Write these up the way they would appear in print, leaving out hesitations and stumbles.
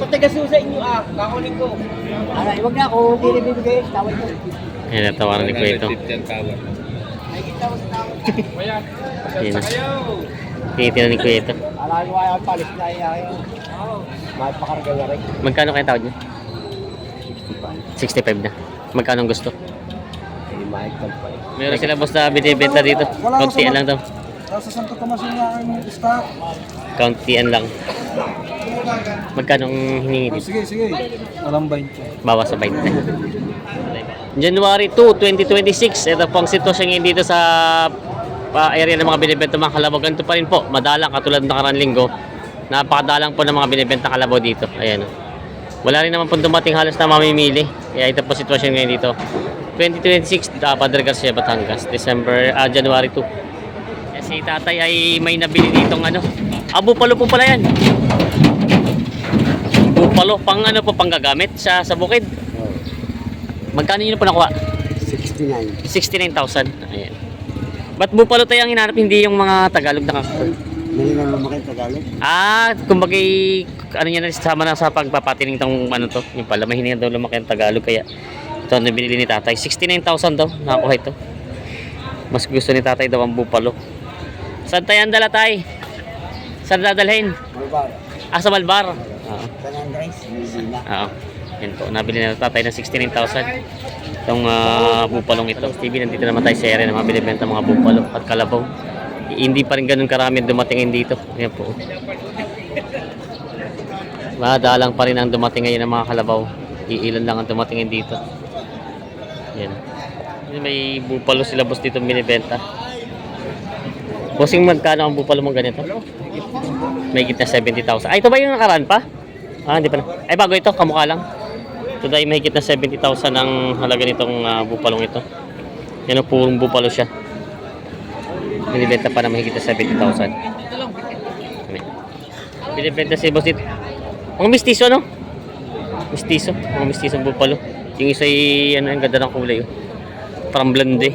taga-susa sa inyo kakunin ko. Huwag na ako, hindi rin bibigay. Tawad ko. Ayan, natawaran ni Kuya ito. Nakikita ko sa tawad. Ayan na. Tinitin ni Kuya ito. Alam ko ayaw palis na ayaw. Mahal pa karga na rin. Magkano kayo tawad niyo? 65 na. Magkano ang gusto? Mahal pa pa. Meron sila boss na binibenta dito. Kauntian lang daw. Sa Santo Tomas yung ang stock. Kauntian lang. Magkano ang hiningi dito? Sige. Alam 20. Bawas sa 20. January 2, 2026. Ito po ang sitwasyon ngayon dito sa area ng mga binibenta mga kalabaw. Ganito pa rin po. Madalang katulad ng nakaraan linggo. Napakadalang po ng mga binibenta kalabaw dito. Ayan. Wala rin naman po dumating halos na mamimili. Kaya ito po sitwasyon ngayon dito. 2026, Padre Garcia, Batangas. January 2. Si tatay ay may nabili ditong bupalo po pala yan. Bupalo, pang panggagamit sa bukid. Magkano yun po nakuha? 69. 69,000. Ayan. Ba't bupalo tayo ang hinanap, hindi yung mga Tagalog na Hindi na lumaki Tagalog. kumbaga niya na sama na sa pagpapatining tong to. Yung pala may hininga daw lumaki ang Tagalog, kaya ito ang nabili ni tatay. 69,000 daw nakakuha ito. Mas gusto ni tatay daw ang bupalo. Saan tayo ang dala tay? Saan dadalhin? Malbar. Sa Malbar. San Andres, Medina. Oo. Yan po, nabili na tatay ng 69,000 itong bupalong ito. TV, nandito naman tayo sa area na mga binibenta mga bupalo at kalabaw. Hindi pa rin ganun karami dumatingin dito. Yan po. Madalang pa rin ang dumating ngayon ng mga kalabaw. Iilan lang ang dumatingin dito. Yan. May bupalo sila boss dito binibenta. Bossing, magkano ang bupalo mong ganito? May gitna 70,000. Ito ba yung nakaraan pa? Hindi pa na. Bago ito, kamukha lang. Ito dahil may higit na 70,000 ang halaga nitong bupalong ito. Yan ang purong bupalo siya. Binibenta pa na may higit na 70,000. Binibenta si boss dito. Mga mistiso, no? Mistiso. Mga mistisong bupalo. Yung isa ay, ang ganda ng kulay. Parang blonde.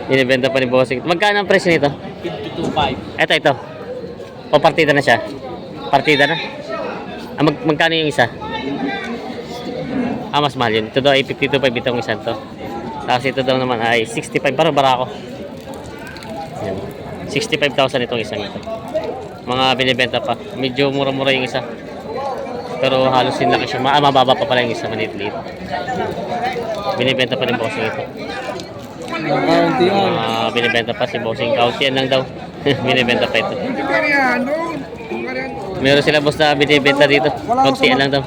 Binibenta pa ni bossing. Magkano ang presyo nito? 52.5. Ito. O partida na siya. Partida na. Magkano yung isa? Mas mahal yun. Ito daw ay 52.5 itong isa to. Tapos ito daw naman ay 65. Parang barako. Yan. 65,000 itong isang ito. Mga binibenta pa. Medyo mura-mura yung isa. Pero halos din laki siya. Mababa pa pala yung isa. Maliit-liit. Binibenta pa rin bossing ito. Binibenta pa si bossing. Kauntian lang daw. Binibenta pa ito. Meron sila boss na binibenta dito. Kauntian lang daw.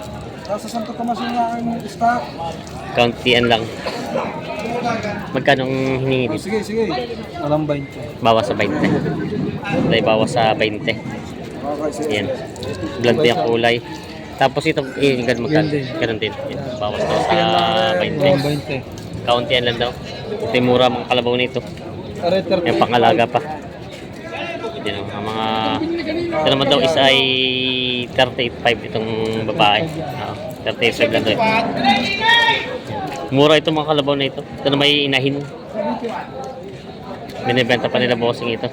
Sa Santo Tomas yung ang stock. Kauntian lang. Magkano ang hiningi dito? Sige. Alam 20. Bawas sa 20. Dahil bawas sa 20. Yan. Blonde yung kulay. Tapos ito, magkano? Ganun din. Yan. Bawas daw sa 20. Kauntian lang daw. Ito yung mura mga kalabaw nito. Yung pangalaga pa. Yan ang mga... Ito naman daw isa ay 38.5 itong babae. 38.5 lang daw. Mura itong mga kalabaw na ito. Ito na may inahin. Binibenta pa nila bossing ito.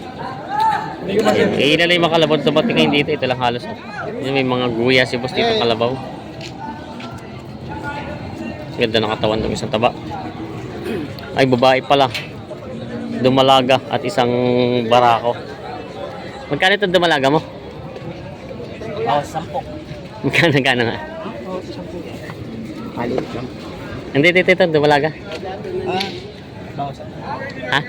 Ilan lang yung mga kalabaw dumating ngayon dito. Ito lang halos. May mga guya si boss dito kalabaw. Ganda ng katawan ng isang taba. Ay, babae pala. Dumalaga at isang barako. Magkano itong dumalaga mo? Bawas 10. Magkano nga? Maliit lang. Hindi, ito, dumalaga. Bawas Ha?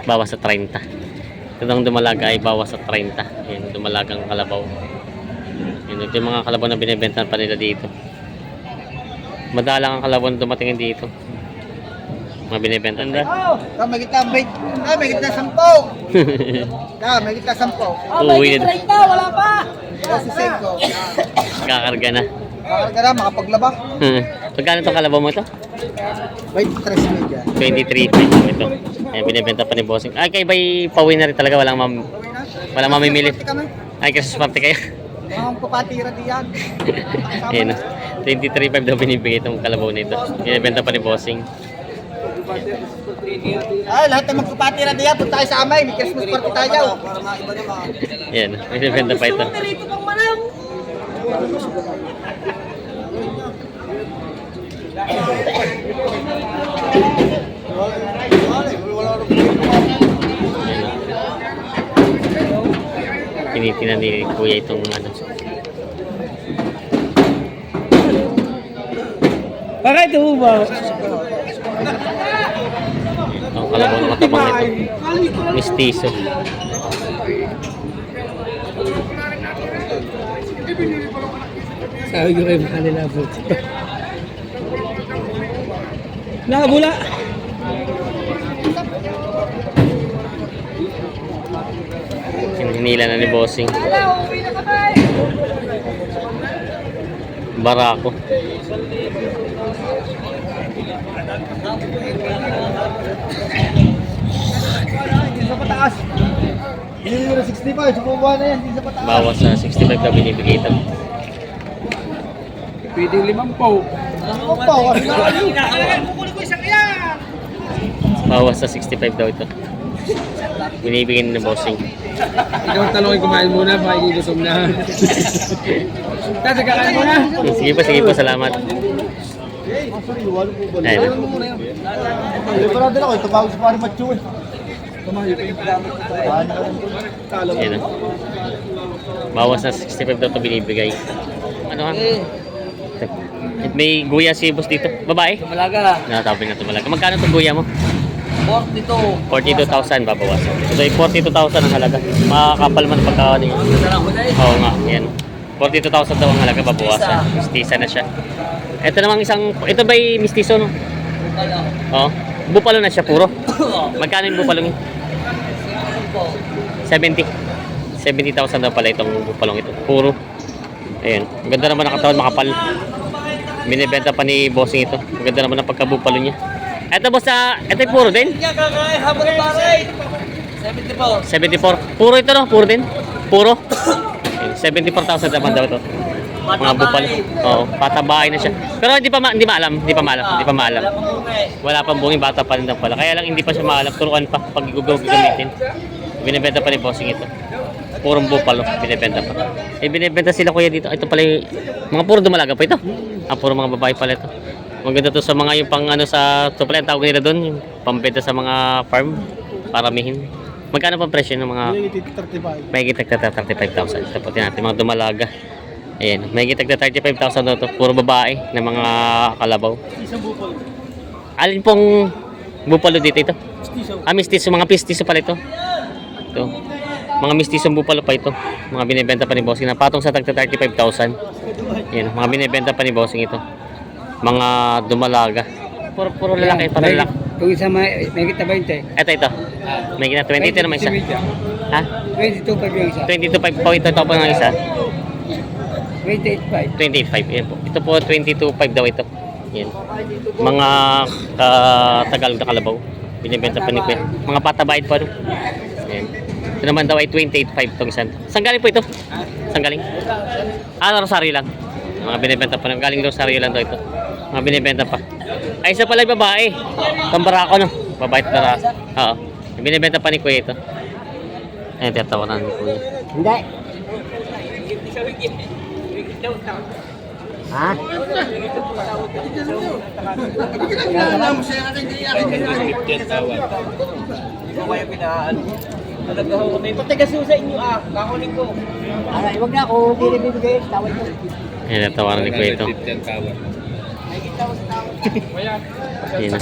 Bawas sa 30. Itong dumalaga ay bawas sa 30. Yan, dumalagang kalabaw. Yan, ito yung mga kalabaw na binibentahan pa nila dito. Madalang ang kalabaw na dumatingin dito. Mga binibenta tayo. May kita 10. May kita 10. May kita 10. Uwi na. Wala pa. Kasi 5. Kakarga na. Kakarga na, makapaglaba. Magkano itong kalabaw mo ito? 23 media. 23 ito. Ayan, binibenta pa ni bossing. Ay, kayo ba'y pauwi na rin talaga? Walang mamimili. Ay, kasi swerte kayo. Ang papatira diyan. Ayan, 23.5 daw binibigay itong kalabaw nito. Binibenta pa ni bossing. Lahat ng magpapatira diyan, punta kayo sa amay. May Christmas party tayo. Ayan, binibenta pa ito. Tinitinan ni Kuya itong ano. Bakit ito ba? Ang kalabaw na matabang nito. Mistiso. Sabi ko kayo kanila po. Nakabula. Hinila na ni Bossing. Barako. Hindi sa pataas. Hindi na 65, sukuha na yan, hindi sa pataas. Bawas sa 65 na binibigay ito. Pwede 5 po. Opo, kasi Bawas sa 65 daw ito. Binibigay ni Bossing. Ikaw ang talong kumain muna, baka hindi gutom na. Kasi kakain muna. Sige po, salamat. Ayun. Libre din ako, ito bago sa pari macho eh. Ayun. Bawas sa 65 daw ito binibigay. Ano ha? May guya si boss dito. Babae? Malaga. Natabi na ito malaga. Magkano itong guya mo? 42. 42,000 babawasan. So, 42,000 ang halaga. Makakapal man pagkawan niyo. Oo nga, yan. 42,000 daw ang halaga babawasan. Mistisa na siya. Ito namang ito ba'y mistiso no? Oo. Bupalo na siya puro. Magkano yung bupalong yun? 70. 70,000 daw pala itong bupalong ito. Puro. Ayun. Ang ganda naman ang katawan, makapal. Binibenta pa ni Bossing ito. Ang ganda naman ang pagkabupalo niya. Ito boss, ito yung puro din? 74. Puro ito no? Puro din? Puro? 74,000 naman daw ito. Mga bupalo. Oo, patabain na siya. Pero hindi pa maalam. Wala pang bungi, bata pa rin daw pala. Kaya lang hindi pa siya maalam. Turuan pa pag gagamitin. Binibenta pa ni Bossing ito. Purong bupalo, binibenta pa. Binibenta sila kuya dito. Ito pala yung mga puro dumalaga pa ito. Puro mga babae pala ito. Maganda to sa mga yung pang ano sa ito pala yung tawag nila doon, yung pambenta sa mga farm, paramihin. Magkano pa presyo ng mga may gitag na 35,000. Ito po natin mga dumalaga. Ayan, may gitag na 35,000 daw to. Puro babae na mga kalabaw. Alin pong bupalo dito ito? Mistiso, mga pistiso pala ito. Ito. Mga mistisong bupalo pa ito. Mga binibenta pa ni Bossing na patong sa tagta 35,000. Ayan, mga binibenta pa ni Bossing ito. Mga dumalaga. Puro lalaki, para lalaki. Kung isa may kita 20. Ito. May kita 20 ito naman isa. Ha? 22 pa yung isa. 22.5 po ito pa ng isa. 28.5. 28.5. Yan po. Ito po 22.5 daw ito. Yan. Mga Tagalog na kalabaw. Binibenta pa ni Kuya. Mga patabait po ano. Yan. Ito naman daw ay 28.5 itong isa. Saan galing po ito? Saan galing? Rosario lang. Mga binibenta pa. Galing Rosario lang daw ito. Mga binibenta pa. Ay, isa pala yung babae. Itong barako, no? Babae at barako. Oo. Binibenta pa ni Kuya ito. Ayan, tiyatawanan ni Kuya. Hindi. Ha? Huwag na ako, hindi rin bibigay. Tawad mo. Ayan, tiyatawanan ni Kuya ito. Ayan na.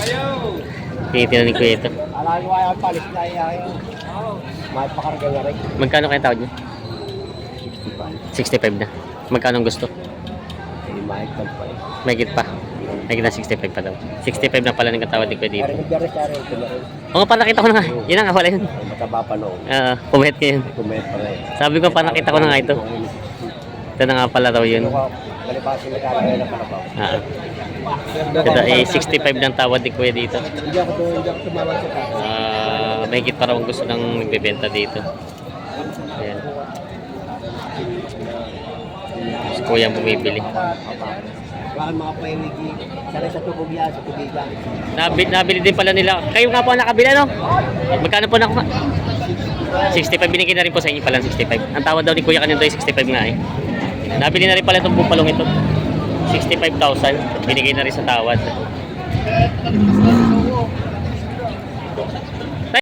Tinitingnan ni Kuya ito. Alam ko ayaw palis na ayaw. Mahal pa karga na rin. Magkano kaya tawad niyo? 65 na. Magkano ang gusto? Mahal pa pa eh. Mahigit pa. Mahigit na 65 pa daw. 65 na pala ng katawad ni Kuya dito. Kari-kari ito na rin. Oo nga, nakita ko na nga. Yun na nga pala yun. Mataba pa noon. Pumayat ko yun. Kumet pa rin. Sabi ko, nakita ko na nga ito. Ito na nga pala daw yun. Kalipasin na kaya na pala pa. Ito ay 65 ng tawad ni Kuya dito. Hindi ako tumawag sa taas. Mahigit pa raw ang gusto ng nagbebenta dito. Ayan. Si Kuya ang bumibili. Baka mga pahimigi. Sana sa tubog yan, sa tubigan. Nabili din pala nila. Kayo nga po ang nakabila, no? Magkano po nakuha? 65. Binigay na rin po sa inyo pala 65. Ang tawad daw ni Kuya kanina ay 65 nga eh. Nabili na rin pala itong bupalong ito. 65,000. Binigay na rin sa tawad.